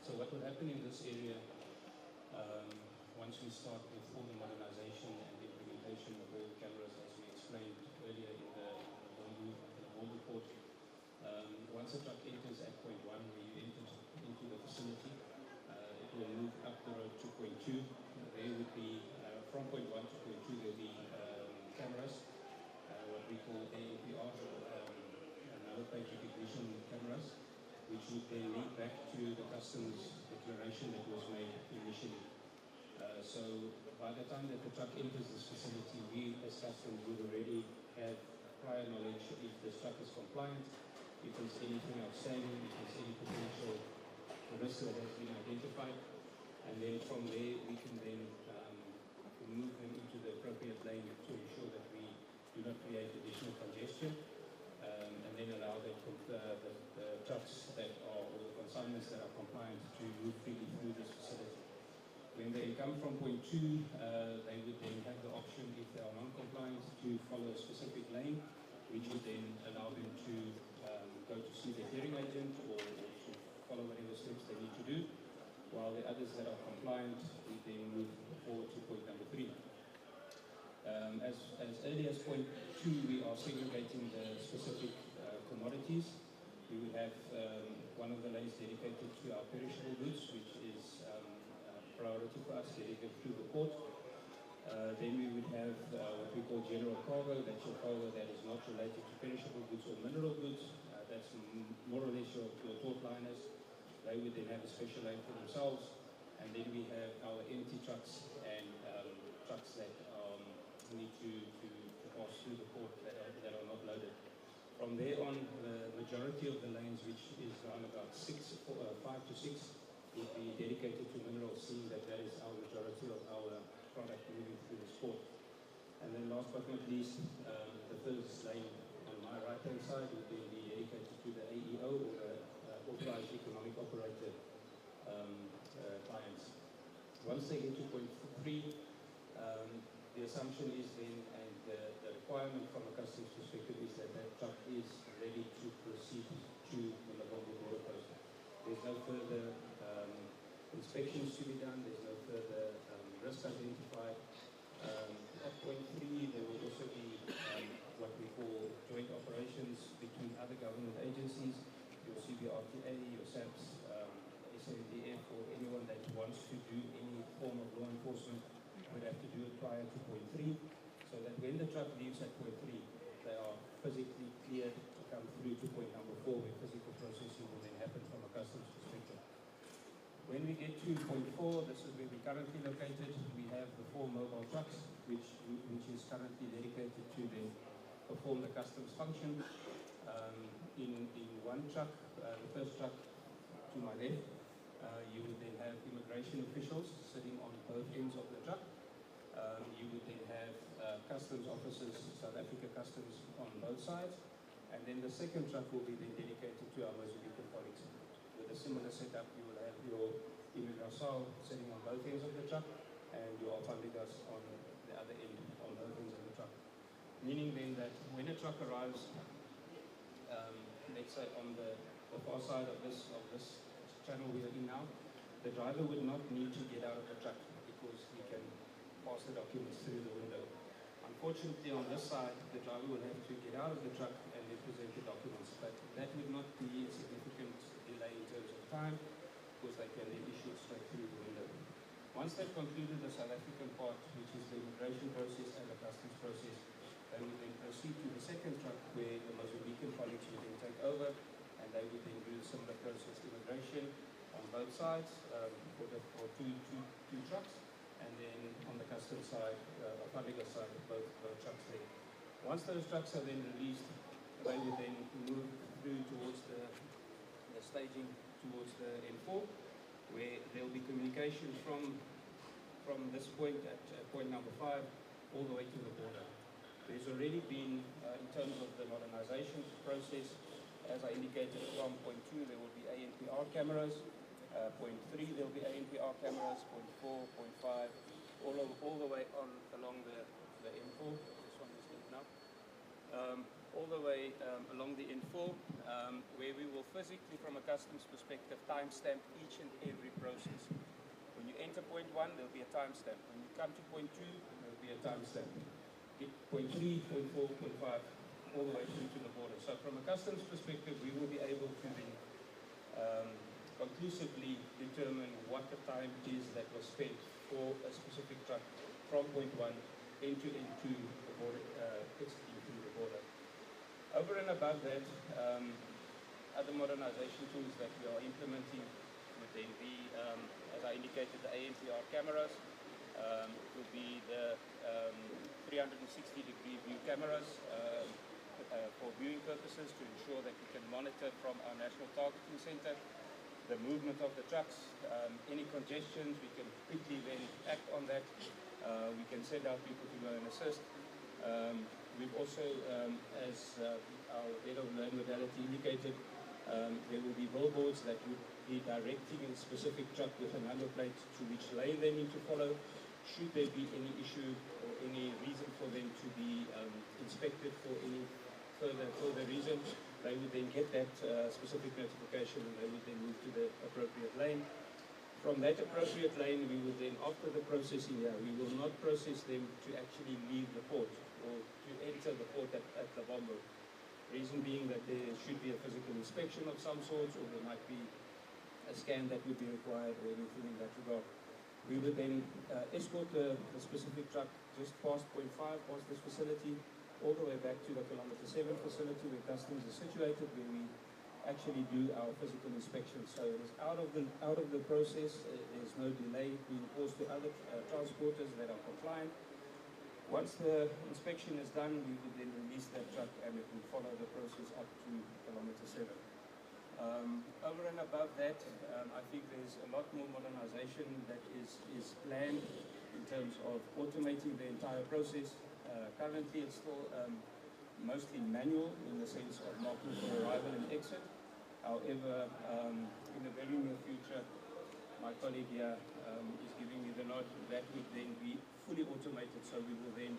So what will happen in this area, once we start with all the modernization and implementation of all cameras, as we explained earlier in the Lebombo Port, once a truck enters at point 1, where you enter into the facility, it will move up the road to point 2. There would be, from point 1 to point 2, there will be cameras, what we call ANPR, number plate recognition cameras, which would then lead back to the customs declaration that was made initially. So by the time that the truck enters this facility, we as customs would already have prior knowledge if the truck is compliant, if there's anything outstanding, if there's any potential risk that has been identified, and then from there we can then move them into the appropriate lane to ensure that we do not create additional congestion. And then allow the trucks that are, or the consignments that are compliant to move freely through this facility. When they come from point 2, they would then have the option, if they are non-compliant, to follow a specific lane, which would then allow them to go to see the hearing agent or to follow whatever steps they need to do, while the others that are compliant, we then move forward to point number 3. As early as point 2, we are segregating the specific commodities. We would have one of the lanes dedicated to our perishable goods, which is priority for us, dedicated through the port. Then we would have what we call general cargo. That's your cargo that is not related to perishable goods or mineral goods. That's more or less your port liners. They would then have a special lane for themselves. And then we have our empty trucks and trucks that need to pass through the port that are not loaded. From there on, the majority of the lanes, which is around about 5 to 6, would be dedicated to minerals, seeing that is our majority of our product moving through this port. And then last but not least, the first lane on my right-hand side would be dedicated to the AEO, or the Authorized Economic Operator clients. Once they get to point 3, the assumption is then, and the requirement from a customs perspective, is that that truck is ready to proceed to the Lebombo Border Post. There's no further inspections to be done, there's no further risk identified. At point 3, there will also be what we call joint operations between other government agencies, your CBRTA, your SAPS, SANDF, or anyone that wants to do any form of law enforcement would have to do it prior to point 3, so that when the truck leaves at point 3, they are physically cleared to come through to point number 4, where physical processing will then happen from a customs perspective. When we get to point 4, this is where we're currently located. We have the 4 mobile trucks, which is currently dedicated to then perform the customs function. In one truck, the first truck to my left, you would then have immigration officials sitting on both ends of the truck. You would then have customs officers, South Africa Customs, on both sides. And then the second truck will be then dedicated to our Mozambican colleagues. With a similar setup, you will have your immigration sitting on both ends of the truck, and your alphabetics on the other end, on both ends of the truck. Meaning then that when a truck arrives, let's say on the far side of this channel we are in now, the driver would not need to get out of the truck because he can pass the documents through the window. Unfortunately, on this side, the driver will have to get out of the truck and then present the documents, but that would not be a significant delay in terms of time, because they can then issue it straight through the window. Once they've concluded the South African part, which is the immigration process and the customs process, they would then proceed to the second truck, where the Mozambican colleagues would then take over, and they would then do a similar process, immigration on both sides for two trucks, and then on the customs side, Africa side, both trucks there. Once those trucks are then released, they would then move through towards the staging towards the N4, where there will be communication from this point at point number 5 all the way to the border. There's already been, in terms of the modernization process, as I indicated, from point 2 there will be ANPR cameras, point 3 there will be ANPR cameras, point 4, point 5, all the way on along the M4. This one is lit now. all the way along the N4, where we will physically, from a customs perspective, timestamp each and every process. When you enter point 1, there will be a timestamp. When you come to point 2, there will be a timestamp. Point 3, point 4, point 5, all the way through to the border. So from a customs perspective, we will be able to then conclusively determine what the time is that was spent for a specific truck from point 1 into the border, exiting through the border. Over and above that, other modernization tools that we are implementing would then be, as I indicated, the ANPR cameras. It will be the 360-degree view cameras for viewing purposes to ensure that we can monitor from our national targeting center the movement of the trucks, any congestions, we can quickly then act on that. We can send out people to go and assist. We've also, as our head of land modality indicated, there will be billboards that would be directing a specific truck with a number plate to which lane they need to follow. Should there be any issue or any reason for them to be inspected for any further reason, they would then get that specific notification and they would then move to the appropriate lane. From that appropriate lane, we will then, after the processing here, we will not process them to actually leave the port or to enter the port at Lebombo. Reason being that there should be a physical inspection of some sort, or there might be a scan that would be required or anything in that regard. We would then escort the specific truck just past point 5, past this facility, all the way back to the kilometre 7 facility where customs is situated, where we actually do our physical inspection. So it's out of the process. There's no delay being caused to other transporters that are compliant. Once the inspection is done, we would then release that truck and it will follow the process up to kilometre 7. Over and above that, I think there's a lot more modernization that is planned in terms of automating the entire process. Currently, it's still mostly manual in the sense of marking for arrival and exit. However, in the very near future, my colleague here is giving me the nod. That would then be fully automated, so we will then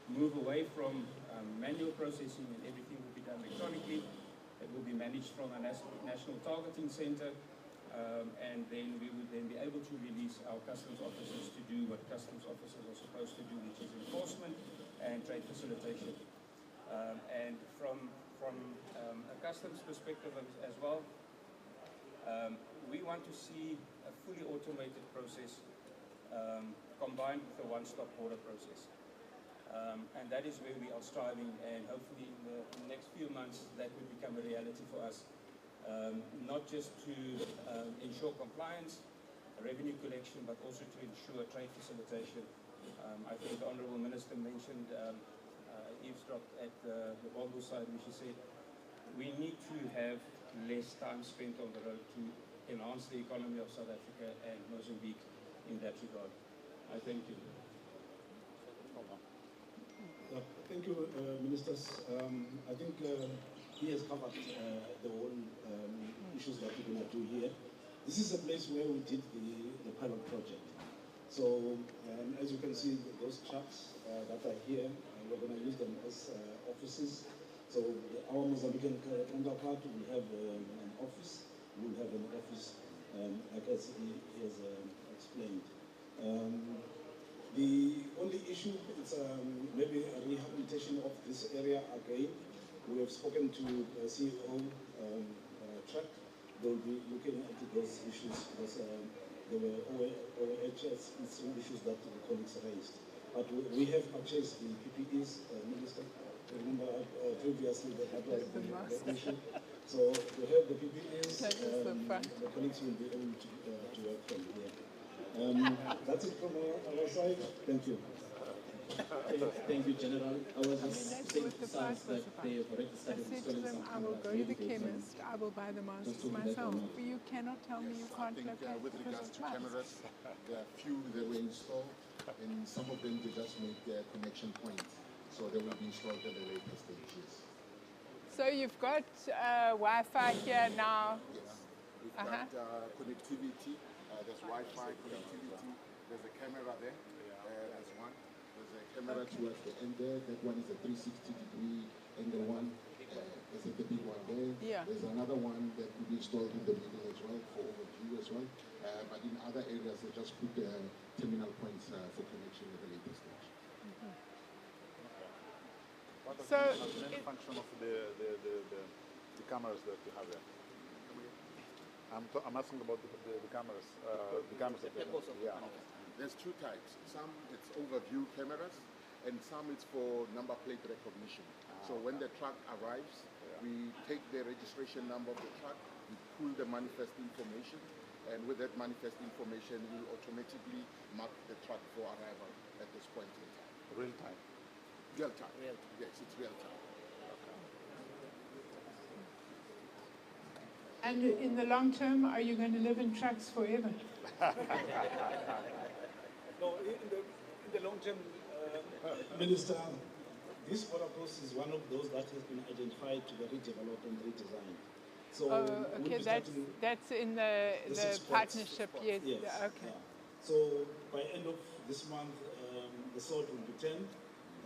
move away from manual processing and everything will be done electronically. It will be managed from a national targeting center, and then we would then be able to release our customs officers to do what customs officers are supposed to do, which is enforcement and trade facilitation. And from a customs perspective as well, we want to see a fully automated process combined with a one-stop border process. And that is where we are striving, and hopefully in the next few months that will become a reality for us. Not just to ensure compliance, revenue collection, but also to ensure trade facilitation. I think the Honourable Minister mentioned eavesdropped at the Lebombo side, which he said we need to have less time spent on the road to enhance the economy of South Africa and Mozambique in that regard. I thank you. Thank you, Ministers. I think he has covered the whole issues that we're going to do here. This is a place where we did the pilot project. So, as you can see, those trucks that are here, we're going to use them as offices. So, our Mozambican counterpart will have an office. We'll have an office, like as he has explained. The only issue is maybe a rehabilitation of this area again. We have spoken to CEO Truck. They'll be looking into those issues because there were OHS issues that the colleagues raised. But we have purchased the PPEs, Minister. Remember previously that was the issue. So we have the PPEs. The colleagues will be able to work from here. That's it from our side. Thank you. Thank you, General. I was just saying to SARS that they have already started installing some cameras. I will go to the chemist, I will buy the masks myself. But you cannot tell me you can't locate with regards to cameras, there are few that were installed, and some of them they just make their connection points. So they will be installed at a later stage, yes. So you've got Wi-Fi here now? Yes. We've got connectivity, there's Wi-Fi connectivity, there's a camera there, there's one. There's a camera towards the end there. That one is a 360-degree angle one. There's the big one there. Yeah. There's another one that will be installed in the middle as well for overview as well. But in other areas, they just put terminal points for connection at a later stage. What is So the main function of the cameras that you have there? I'm asking about the cameras. The cameras. Yeah. There's two types. Some it's overview cameras, and some it's for number plate recognition. So when the truck arrives, we take the registration number of the truck, we pull the manifest information, and with that manifest information, we automatically mark the truck for arrival at this point in time. Real time. Real time. Yes, it's real time. And in the long term, are you going to live in trucks forever? No, in the long term, Minister, this border post is one of those that has been identified to be redeveloped and redesigned. So we'll okay, be starting that's in the partnership, yes. Yes. Okay. So by end of this month, the salt will be turned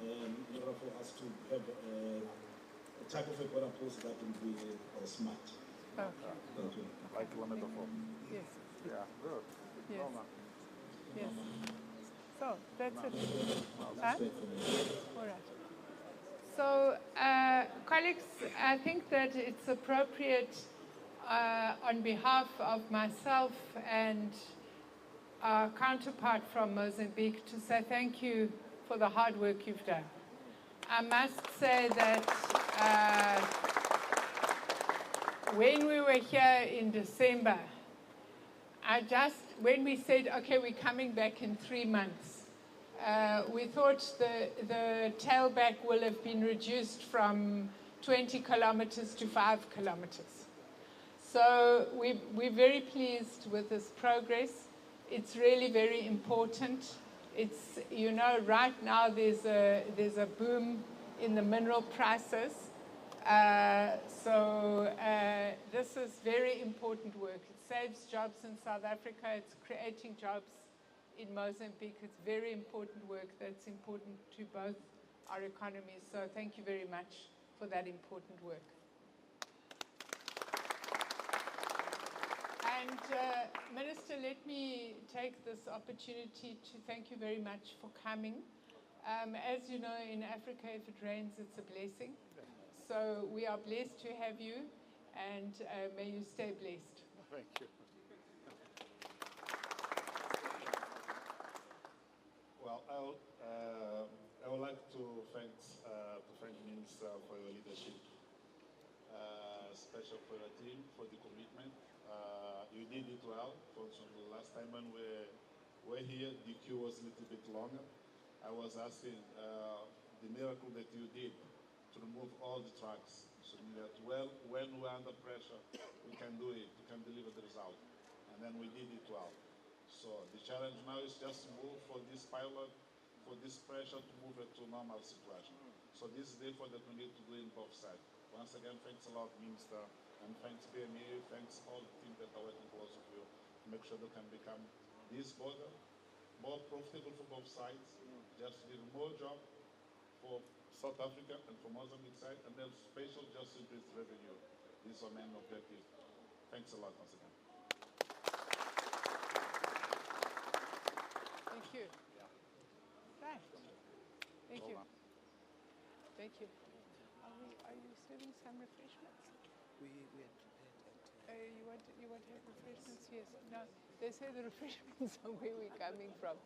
in order for us to have a type of a border post that will be smart. Okay. Thank you. Like kilometer 4. Yes. Yeah, good. Yes. Well done. Yes. So that's it. Huh? All right. So, colleagues, I think that it's appropriate on behalf of myself and our counterpart from Mozambique to say thank you for the hard work you've done. I must say that when we were here in December, when we said, okay, we're coming back in 3 months, we thought the tailback will have been reduced from 20 kilometers to 5 kilometers. So we're very pleased with this progress. It's really very important. It's, you know, right now there's a boom in the mineral prices. So this is very important work. It saves jobs in South Africa. It's creating jobs in Mozambique. It's very important work that's important to both our economies. So thank you very much for that important work. And Minister, let me take this opportunity to thank you very much for coming. As you know, in Africa, if it rains, it's a blessing. So we are blessed to have you, and may you stay blessed. Thank you. Well, I would like to thank Minister for your leadership, especially for your team, for the commitment. You did it well. For the last time when we were here, the queue was a little bit longer. I was asking the miracle that you did to remove all the trucks, so that when we're under pressure, we can do it, we can deliver the result. And then we did it well. So the challenge now is just to move for this pilot, for this pressure to move it to normal situation. So this is the effort that we need to do in both sides. Once again, thanks a lot, Minister, and thanks BME, thanks all the team that are working close with you to make sure they can become this border more profitable for both sides, just give more job for South Africa and for Mozambique side, and then special just to increase revenue. This is our main objective. Thanks a lot once again. Thank you. Right. Thank you. Thank you. Are you serving some refreshments? We had prepared that. You want to have refreshments? Yes. No. They say the refreshments are where we're coming from.